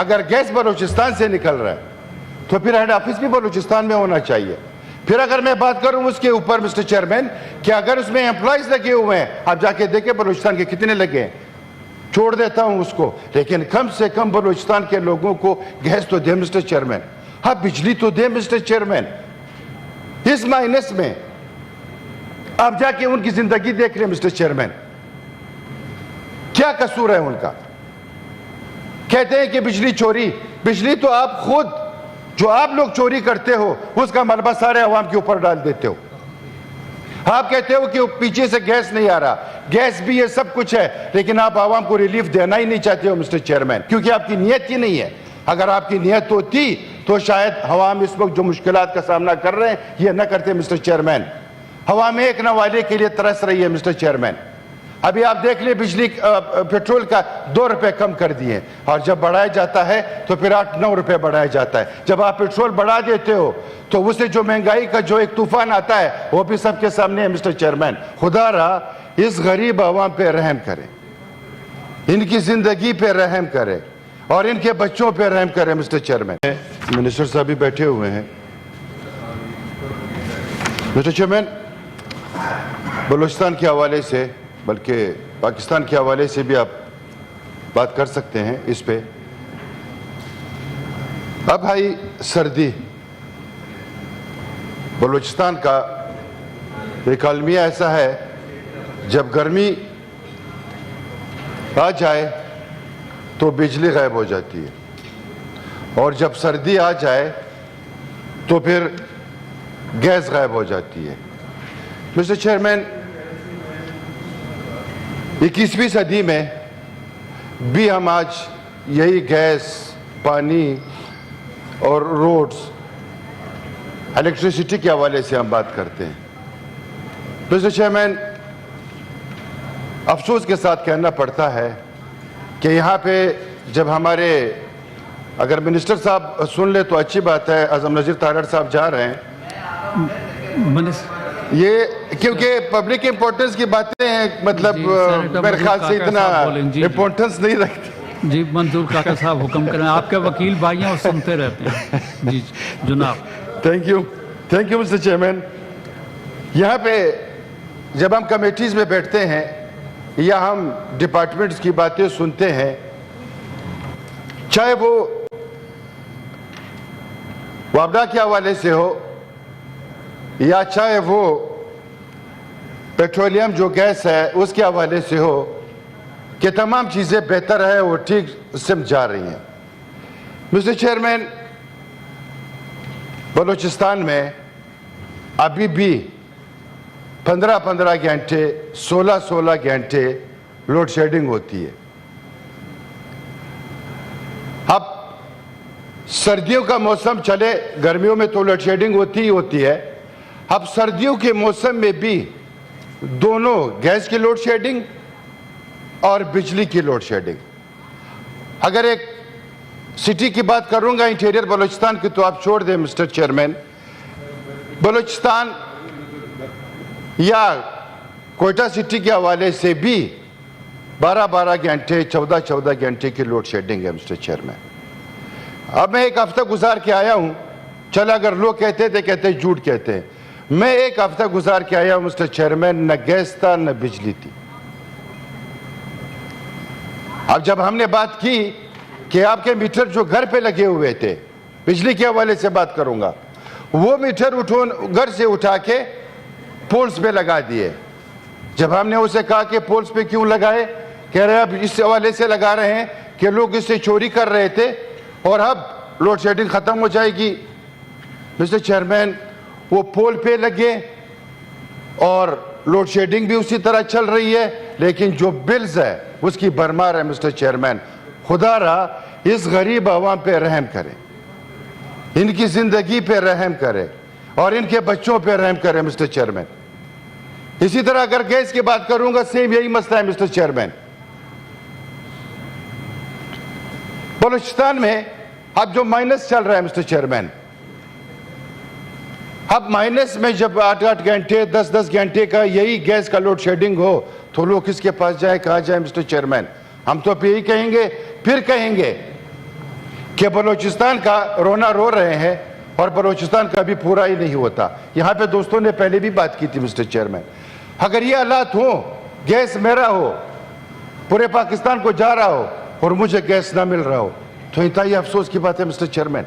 اگر گیس بلوچستان سے نکل رہا ہے تو پھر ہیڈ آفس بھی بلوچستان میں ہونا چاہیے. پھر اگر میں بات کروں اس کے اوپر مسٹر چیئرمین کہ اگر اس میں امپلائیز لگے ہوئے ہیں, آپ جا کے دیکھیں بلوچستان کے کتنے لگے ہیں, چھوڑ دیتا ہوں اس کو, لیکن کم سے کم بلوچستان کے لوگوں کو گیس تو دے مسٹر چیئرمین, ہاں بجلی تو دے مسٹر چیئرمین. اس مائنس میں آپ جا کے ان کی زندگی دیکھ لیں مسٹر چیئرمین, کیا قصور ہے ان کا. کہتے ہیں کہ بجلی چوری, بجلی تو آپ خود جو آپ لوگ چوری کرتے ہو اس کا ملبہ سارے عوام کے اوپر ڈال دیتے ہو. آپ کہتے ہو کہ پیچھے سے گیس نہیں آ رہا, گیس بھی یہ سب کچھ ہے, لیکن آپ عوام کو ریلیف دینا ہی نہیں چاہتے ہو مسٹر چیئرمین, کیونکہ آپ کی نیت ہی نہیں ہے. اگر آپ کی نیت ہوتی تو شاید عوام اس وقت جو مشکلات کا سامنا کر رہے ہیں یہ نہ کرتے مسٹر چیئرمین. عوام ایک نوالے کے لیے ترس رہی ہے مسٹر چیئرمین. ابھی آپ دیکھ لیں بجلی پیٹرول کا 2 روپے کم کر دیے, اور جب بڑھایا جاتا ہے تو پھر 8-9 روپے بڑھایا جاتا ہے. جب آپ پیٹرول بڑھا دیتے ہو تو اسے جو مہنگائی کا جو ایک طوفان آتا ہے وہ بھی سب کے سامنے ہے مسٹر چیئرمین. خدا را اس غریب عوام پہ رحم کرے, ان کی زندگی پہ رحم کرے, اور ان کے بچوں پہ رحم کرے مسٹر چیئرمین. منسٹر صاحب بھی بیٹھے ہوئے ہیں. مسٹر چیئرمین, بلوچستان کے حوالے سے بلکہ پاکستان کے حوالے سے بھی آپ بات کر سکتے ہیں اس پہ. اب بھائی سردی, بلوچستان کا ایک المیہ ایسا ہے, جب گرمی آ جائے تو بجلی غائب ہو جاتی ہے, اور جب سردی آ جائے تو پھر گیس غائب ہو جاتی ہے. مسٹر چیئرمین, 21ویں صدی میں بھی ہم آج یہی گیس, پانی اور روڈز, الیکٹریسٹی کے حوالے سے ہم بات کرتے ہیں. مسٹر چیئرمین, افسوس کے ساتھ کہنا پڑتا ہے کہ یہاں پہ جب ہمارے, اگر منسٹر صاحب سن لے تو اچھی بات ہے, اعظم نذیر تارڑ صاحب جا رہے ہیں, یہ کیونکہ پبلک امپورٹنس کی باتیں ہیں, مطلب میرے خیال سے اتنا امپورٹنس نہیں رکھتے. جی منظور کاکا صاحب حکم کریں, آپ کے وکیل بھائی ہیں اور سنتے رہتے ہیں. جی جناب. Thank you mister chairman. یہاں پہ جب ہم کمیٹیز میں بیٹھتے ہیں یا ہم ڈپارٹمنٹس کی باتیں سنتے ہیں, چاہے وہ وابڈا کے حوالے سے ہو یا چاہے وہ پیٹرولیم جو گیس ہے اس کے حوالے سے ہو, کہ تمام چیزیں بہتر ہے, وہ ٹھیک سمجھ جا رہی ہیں. مسٹر چیئرمین, بلوچستان میں ابھی بھی 15 گھنٹے 16 گھنٹے لوڈ شیڈنگ ہوتی ہے. اب سردیوں کا موسم چلے, گرمیوں میں تو لوڈ شیڈنگ ہوتی ہی ہوتی ہے, اب سردیوں کے موسم میں بھی دونوں گیس کی لوڈ شیڈنگ اور بجلی کی لوڈ شیڈنگ. اگر ایک سٹی کی بات کروں گا انٹیریئر بلوچستان کی تو آپ چھوڑ دیں مسٹر چیئرمین, بلوچستان یا کوئٹہ سٹی کے حوالے سے بھی 12 گھنٹے 14 گھنٹے کی لوڈ شیڈنگ ہے مسٹر چیئرمین. اب میں ایک ہفتہ گزار کے آیا ہوں, چلا اگر لوگ کہتے تھے کہتے جھوٹ کہتے ہیں, میں ایک ہفتہ گزار کے آیا ہوں مسٹر چیئرمین, نہ گیس تھا نہ بجلی تھی. اب جب ہم نے بات کی کہ آپ کے میٹر جو گھر پہ لگے ہوئے تھے, بجلی کے حوالے سے بات کروں گا, وہ میٹر گھر سے اٹھا کے پولز پہ لگا دیے. جب ہم نے اسے کہا کہ پولز پہ کیوں لگائے, کہہ رہے اب اس حوالے سے لگا رہے ہیں کہ لوگ اس سے چوری کر رہے تھے اور اب لوڈ شیڈنگ ختم ہو جائے گی. مسٹر چیئرمین, وہ پول پہ لگے اور لوڈ شیڈنگ بھی اسی طرح چل رہی ہے, لیکن جو بلز ہے اس کی بھرمار ہے. مسٹر چیئرمین, خدا را اس غریب عوام پہ رحم کرے, ان کی زندگی پہ رحم کرے, اور ان کے بچوں پہ رحم کرے مسٹر چیئرمین. اسی طرح اگر گیس کی بات کروں گا, سیم یہی مسئلہ ہے مسٹر چیئرمین. بلوچستان میں اب جو مائنس چل رہا ہے مسٹر چیئرمین, اب مائنس میں جب 8 گھنٹے 10 گھنٹے کا یہی گیس کا لوڈ شیڈنگ ہو تو لوگ کس کے پاس جائیں, کہاں جائیں مسٹر چیئرمین. ہم تو یہی کہیں گے, پھر کہیں گے کہ بلوچستان کا رونا رو رہے ہیں اور بلوچستان کا بھی پورا ہی نہیں ہوتا. یہاں پہ دوستوں نے پہلے بھی بات کی تھی مسٹر چیئرمین. اگر یہ حالات ہوں, گیس میرا ہو, پورے پاکستان کو جا رہا ہو اور مجھے گیس نہ مل رہا ہو, تو انتہائی افسوس کی بات ہے مسٹر چیئرمین.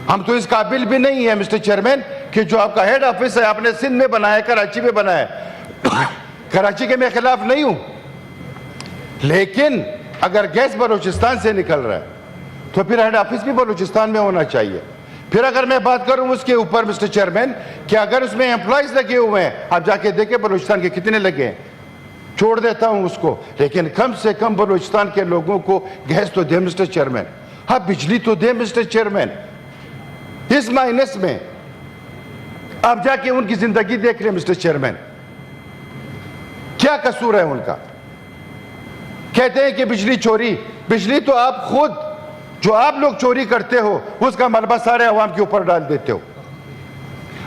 ہم تو اس قابل بھی نہیں ہیں مسٹر چیئرمین کہ جو آپ کا ہیڈ آفس ہے آپ نے سندھ میں بنایا ہے, کراچی میں بنایا ہے. کراچی کے میں خلاف نہیں ہوں, لیکن اگر گیس بلوچستان سے نکل رہا ہے تو پھر ہیڈ آفس بھی بلوچستان میں ہونا چاہیے. پھر اگر میں بات کروں اس کے اوپر مسٹر چیئرمین کہ اگر اس میں امپلائیز لگے ہوئے ہیں, آپ جا کے دیکھیں بلوچستان کے کتنے لگے ہیں, چھوڑ دیتا ہوں اس کو, لیکن کم سے کم بلوچستان کے لوگوں کو گیس تو دے مسٹر چیئرمین, ہاں بجلی تو دے مسٹر چیئرمین. اس مائنس میں آپ جا کے ان کی زندگی دیکھ لیں مسٹر چیئرمین, کیا قصور ہے ان کا. کہتے ہیں کہ بجلی چوری, بجلی تو آپ خود جو آپ لوگ چوری کرتے ہو اس کا ملبہ سارے عوام کے اوپر ڈال دیتے ہو.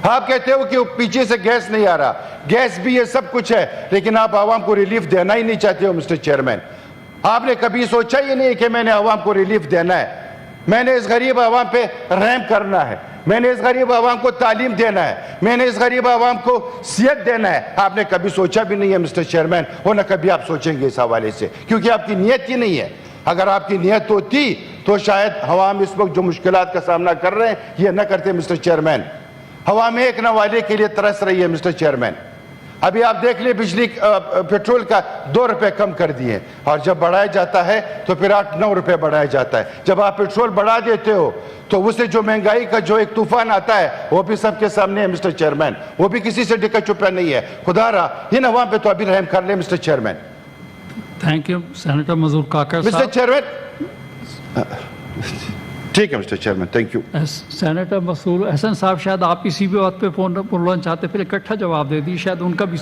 آپ کہتے ہو کہ پیچھے سے گیس نہیں آ رہا, گیس بھی یہ سب کچھ ہے, لیکن آپ عوام کو ریلیف دینا ہی نہیں چاہتے ہو مسٹر چیئرمین. آپ نے کبھی سوچا ہی نہیں کہ میں نے عوام کو ریلیف دینا ہے, میں نے اس غریب عوام پہ رحم کرنا ہے, میں نے اس غریب عوام کو تعلیم دینا ہے, میں نے اس غریب عوام کو صحت دینا ہے. آپ نے کبھی سوچا بھی نہیں ہے مسٹر چیئرمین, اور نہ کبھی آپ سوچیں گے اس حوالے سے, کیونکہ آپ کی نیت ہی نہیں ہے. اگر آپ کی نیت ہوتی تو شاید عوام اس وقت جو مشکلات کا سامنا کر رہے ہیں یہ نہ کرتے مسٹر چیئرمین. عوام ایک نوالے کے لیے ترس رہی ہے مسٹر چیئرمین. ابھی آپ دیکھ لیں بجلی پیٹرول کا 2 روپے کم کر دیے, اور جب بڑھایا جاتا ہے تو پھر 8-9 روپے بڑھایا جاتا ہے. جب آپ پیٹرول بڑھا دیتے ہو تو اسے جو مہنگائی کا جو ایک طوفان آتا ہے وہ بھی سب کے سامنے ہے مسٹر چیئرمین, وہ بھی کسی سے ڈکا چھپا نہیں ہے. خدا را ان عوام پہ تو ابھی رحم کر لیں mister chairman. Thank you senator Manzoor Kakar mister sahib. Chairman ٹھیک ہے mister chairman, thank you. Senator Masroor Ahsan صاحب شاید آپ کسی بھی وقت پہ فون بولنا چاہتے, پھر اکٹھا جواب دے دی, شاید ان کا بھی.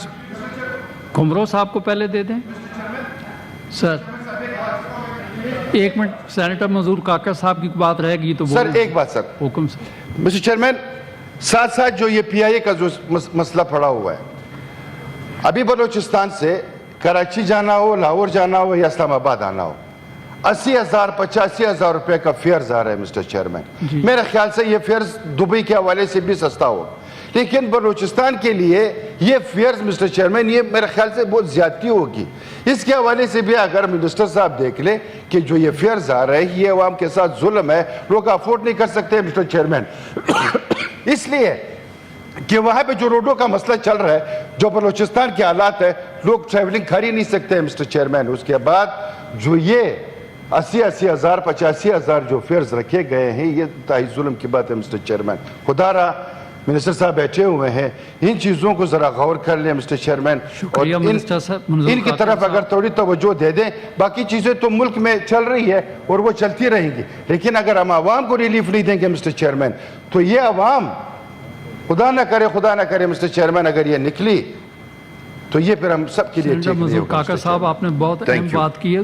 کمرو صاحب کو پہلے دے دیں سر. 1 منٹ, سینیٹر مظہور کاکڑ صاحب کی بات رہے گی تو سر ایک بات سر, حکم سر. مسٹر چیئرمین ساتھ ساتھ جو یہ پی آئی اے کا جو مسئلہ پڑا ہوا ہے, ابھی بلوچستان سے کراچی جانا ہو, لاہور جانا ہو یا اسلام آباد آنا ہو, 80,000 85,000 روپے کا فیئرز آ رہا ہے مسٹر چیئرمین. میرے خیال سے یہ فیئرز دبئی کے حوالے سے بھی سستا ہو, لیکن بلوچستان کے لیے یہ فیئرز مسٹر چیئرمین یہ میرے خیال سے بہت زیادتی ہوگی. اس کے حوالے سے بھی اگر منسٹر صاحب دیکھ لیں کہ جو یہ فیئرز آ رہے ہیں یہ عوام کے ساتھ ظلم ہے, لوگ افورڈ نہیں کر سکتے مسٹر چیئرمین. اس لیے کہ وہاں پہ جو روڈوں کا مسئلہ چل رہا ہے, جو بلوچستان کے حالات ہے, لوگ ٹریولنگ کر ہی نہیں سکتے مسٹر چیئرمین. اس کے بعد جو یہ 80,000 85,000 جو فیئرز رکھے گئے ہیں یہ انتہائی ظلم کی بات ہے مسٹر چیئرمین. خدا را منسٹر صاحب بیٹھے ہوئے ہیں, ان چیزوں کو ذرا غور کر لیں مسٹر چیئرمین, اور ان کی طرف اگر تھوڑی توجہ دے دیں. باقی چیزیں تو ملک میں چل رہی ہے اور وہ چلتی رہیں گی, لیکن اگر ہم عوام کو ریلیف نہیں دیں گے مسٹر چیئرمین تو یہ عوام خدا نہ کرے مسٹر چیئرمین اگر یہ نکلی تو یہ پھر ہم سب کے لیے ٹھیک نہیں ہوگا. کاکڑ صاحب آپ نے بہت اہم بات کی ہے.